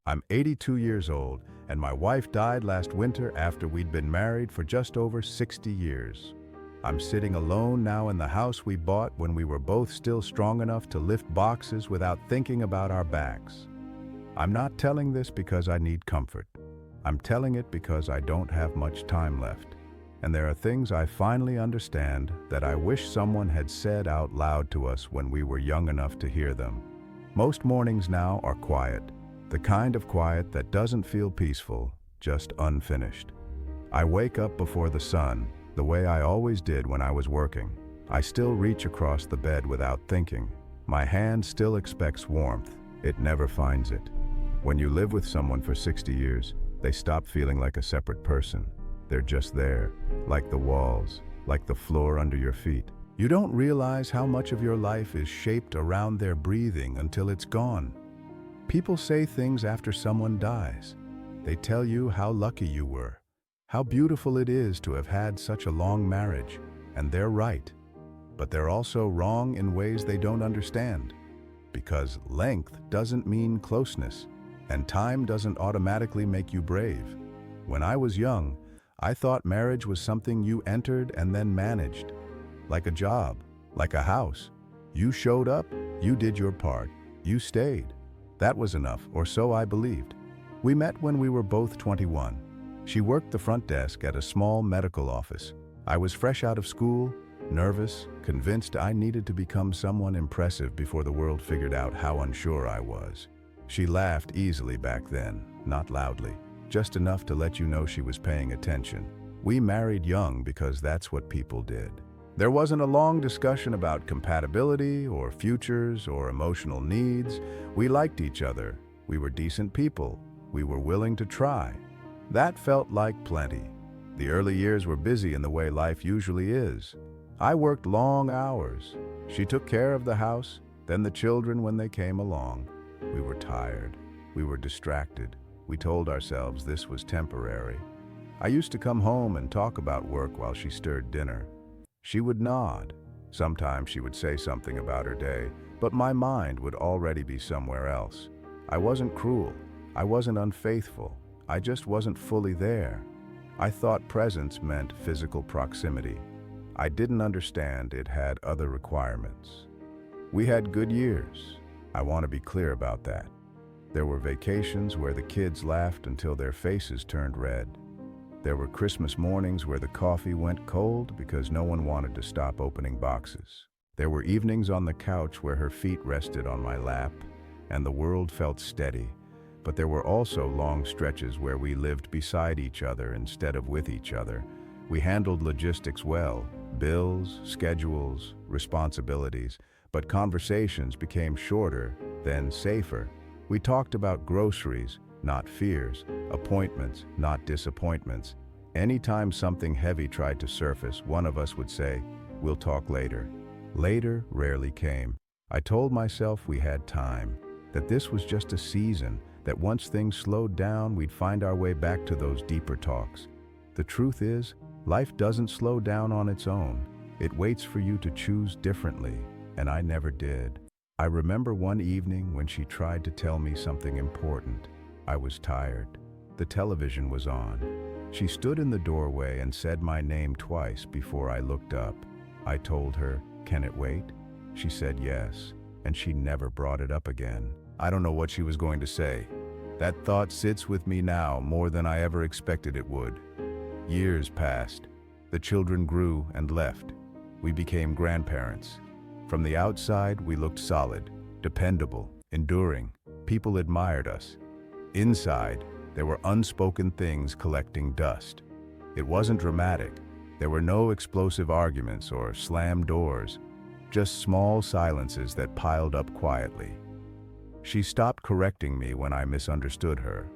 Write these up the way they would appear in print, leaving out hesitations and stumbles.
I'm 82 years old, and my wife died last winter after we'd been married for just over 60 years. I'm sitting alone now in the house we bought when we were both still strong enough to lift boxes without thinking about our backs. I'm not telling this because I need comfort. I'm telling it because I don't have much time left. And there are things I finally understand that I wish someone had said out loud to us when we were young enough to hear them. Most mornings now are quiet. The kind of quiet that doesn't feel peaceful, just unfinished. I wake up before the sun, the way I always did when I was working. I still reach across the bed without thinking. My hand still expects warmth. It never finds it. When you live with someone for 60 years, they stop feeling like a separate person. They're just there, like the walls, like the floor under your feet. You don't realize how much of your life is shaped around their breathing until it's gone. People say things after someone dies. They tell you how lucky you were, how beautiful it is to have had such a long marriage, and they're right. But they're also wrong in ways they don't understand. Because length doesn't mean closeness, and time doesn't automatically make you brave. When I was young, I thought marriage was something you entered and then managed. Like a job, like a house. You showed up, you did your part, you stayed. That was enough, or so I believed. We met when we were both 21. She worked the front desk at a small medical office. I was fresh out of school, nervous, convinced I needed to become someone impressive before the world figured out how unsure I was. She laughed easily back then, not loudly, just enough to let you know she was paying attention. We married young because that's what people did. There wasn't a long discussion about compatibility or futures or emotional needs. We liked each other. We were decent people. We were willing to try. That felt like plenty. The early years were busy in the way life usually is. I worked long hours. She took care of the house, then the children when they came along. We were tired. We were distracted. We told ourselves this was temporary. I used to come home and talk about work while she stirred dinner. She would nod. Sometimes she would say something about her day, but my mind would already be somewhere else. I wasn't cruel. I wasn't unfaithful. I just wasn't fully there. I thought presence meant physical proximity. I didn't understand it had other requirements. We had good years. I want to be clear about that. There were vacations where the kids laughed until their faces turned red. There were Christmas mornings where the coffee went cold because no one wanted to stop opening boxes. There were evenings on the couch where her feet rested on my lap and the world felt steady. But there were also long stretches where we lived beside each other instead of with each other. We handled logistics well, bills, schedules, responsibilities, but conversations became shorter, then safer. We talked about groceries, not fears, appointments, not disappointments. Anytime something heavy tried to surface, one of us would say, "We'll talk later." Later rarely came. I told myself we had time, that this was just a season, that once things slowed down, we'd find our way back to those deeper talks. The truth is, life doesn't slow down on its own. It waits for you to choose differently, and I never did. I remember one evening when she tried to tell me something important. I was tired. The television was on. She stood in the doorway and said my name twice before I looked up. I told her, "Can it wait?" She said yes, and she never brought it up again. I don't know what she was going to say. That thought sits with me now more than I ever expected it would. Years passed. The children grew and left. We became grandparents. From the outside, we looked solid, dependable, enduring. People admired us. Inside, there were unspoken things collecting dust. It wasn't dramatic. There were no explosive arguments or slammed doors, just small silences that piled up quietly. She stopped correcting me when I misunderstood her.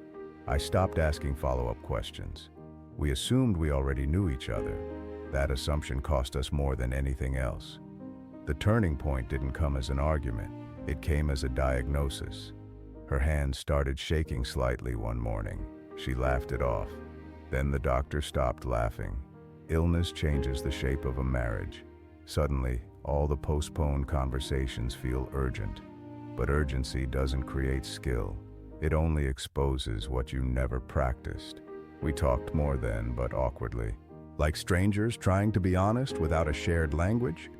I stopped asking follow-up questions. We assumed we already knew each other. That assumption cost us more than anything else. The turning point didn't come as an argument. It came as a diagnosis. Her hand started shaking slightly one morning. She laughed it off. Then the doctor stopped laughing. Illness changes the shape of a marriage. Suddenly, all the postponed conversations feel urgent. But urgency doesn't create skill. It only exposes what you never practiced. We talked more then, but awkwardly. Like strangers trying to be honest without a shared language.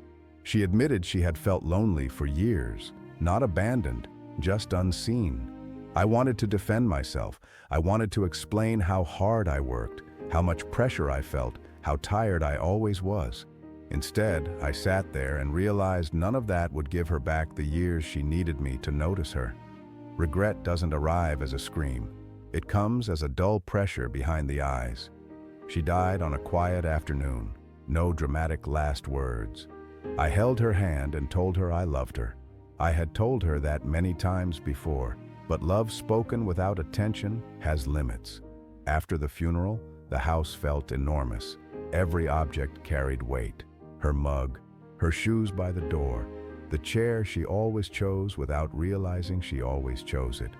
She admitted she had felt lonely for years, not abandoned, just unseen. I wanted to defend myself. I wanted to explain how hard I worked, how much pressure I felt, how tired I always was. Instead, I sat there and realized none of that would give her back the years she needed me to notice her. Regret doesn't arrive as a scream. It comes as a dull pressure behind the eyes. She died on a quiet afternoon, no dramatic last words. I held her hand and told her I loved her. I had told her that many times before, but love spoken without attention has limits. After the funeral, the house felt enormous. Every object carried weight. Her mug, her shoes by the door, the chair she always chose without realizing she always chose it.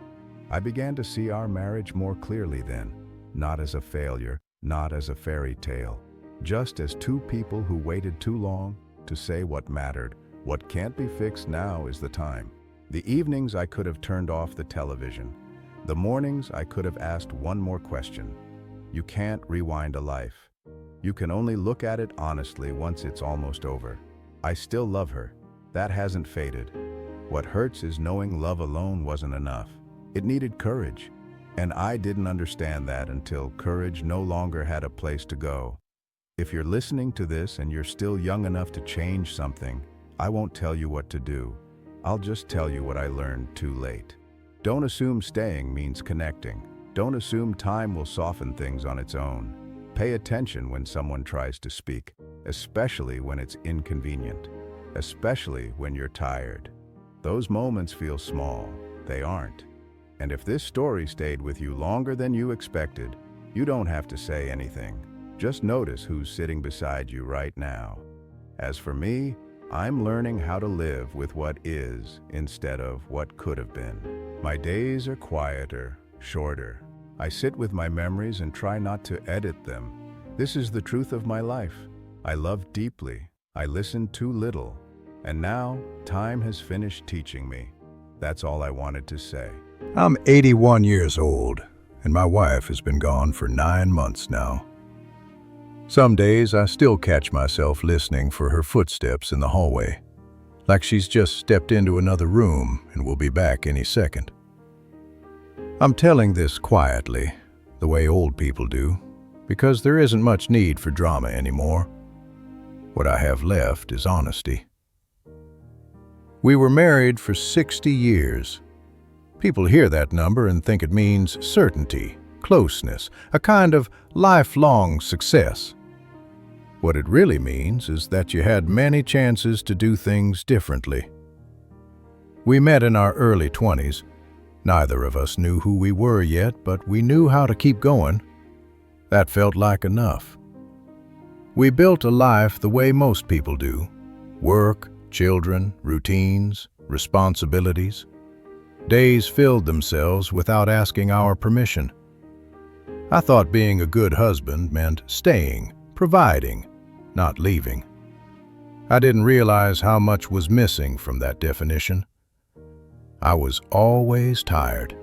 I began to see our marriage more clearly then, not as a failure, not as a fairy tale, just as two people who waited too long to say what mattered. What can't be fixed now is the time. The evenings I could have turned off the television. The mornings I could have asked one more question. You can't rewind a life. You can only look at it honestly once it's almost over. I still love her. That hasn't faded. What hurts is knowing love alone wasn't enough. It needed courage. And I didn't understand that until courage no longer had a place to go. If you're listening to this and you're still young enough to change something, I won't tell you what to do. I'll just tell you what I learned too late. Don't assume staying means connecting. Don't assume time will soften things on its own. Pay attention when someone tries to speak, especially when it's inconvenient, especially when you're tired. Those moments feel small. They aren't. And if this story stayed with you longer than you expected, you don't have to say anything. Just notice who's sitting beside you right now. As for me, I'm learning how to live with what is instead of what could have been. My days are quieter, shorter. I sit with my memories and try not to edit them. This is the truth of my life. I loved deeply. I listened too little. And now, time has finished teaching me. That's all I wanted to say. I'm 81 years old, and my wife has been gone for 9 months now. Some days I still catch myself listening for her footsteps in the hallway, like she's just stepped into another room and will be back any second. I'm telling this quietly, the way old people do, because there isn't much need for drama anymore. What I have left is honesty. We were married for 60 years. People hear that number and think it means certainty, closeness, a kind of lifelong success. What it really means is that you had many chances to do things differently. We met in our early 20s. Neither of us knew who we were yet, but we knew how to keep going. That felt like enough. We built a life the way most people do. Work, children, routines, responsibilities. Days filled themselves without asking our permission. I thought being a good husband meant staying, providing, not leaving. I didn't realize how much was missing from that definition. I was always tired,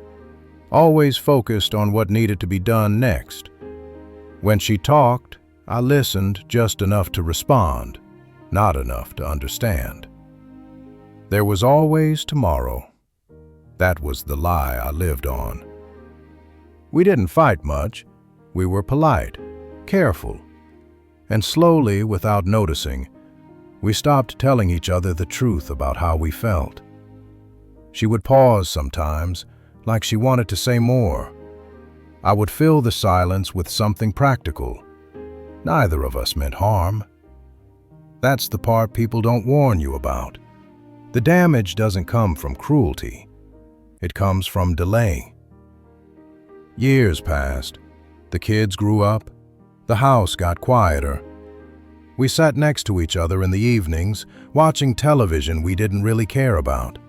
always focused on what needed to be done next. When she talked, I listened just enough to respond, not enough to understand. There was always tomorrow. That was the lie I lived on. We didn't fight much. We were polite, careful, and slowly, without noticing, we stopped telling each other the truth about how we felt. She would pause sometimes, like she wanted to say more. I would fill the silence with something practical. Neither of us meant harm. That's the part people don't warn you about. The damage doesn't come from cruelty. It comes from delay. Years passed. The kids grew up. The house got quieter. We sat next to each other in the evenings, watching television we didn't really care about.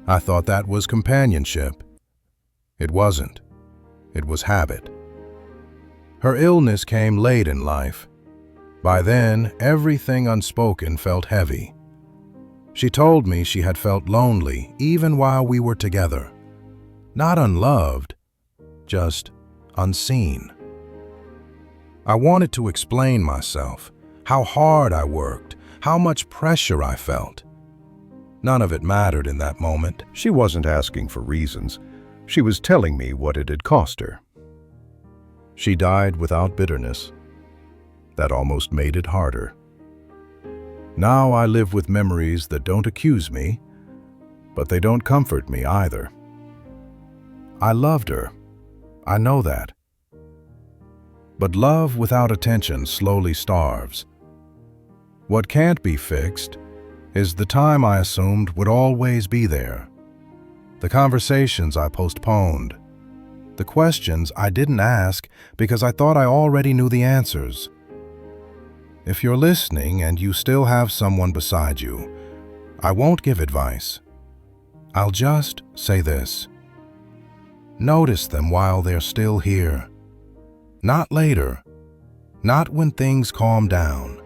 I thought that was companionship. It wasn't. It was habit. Her illness came late in life. By then, everything unspoken felt heavy. She told me she had felt lonely even while we were together. Not unloved, just unseen. I wanted to explain myself, how hard I worked, how much pressure I felt. None of it mattered in that moment. She wasn't asking for reasons. She was telling me what it had cost her. She died without bitterness. That almost made it harder. Now I live with memories that don't accuse me, but they don't comfort me either. I loved her. I know that. But love without attention slowly starves. What can't be fixed is the time I assumed would always be there. The conversations I postponed. The questions I didn't ask because I thought I already knew the answers. If you're listening and you still have someone beside you, I won't give advice. I'll just say this. Notice them while they're still here. Not later. Not when things calm down.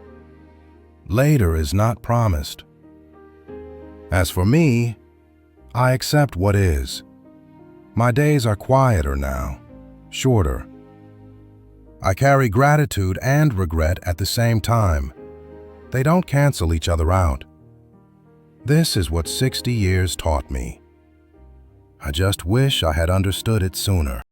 Later is not promised. As for me, I accept what is. My days are quieter now, shorter. I carry gratitude and regret at the same time. They don't cancel each other out. This is what 60 years taught me. I just wish I had understood it sooner.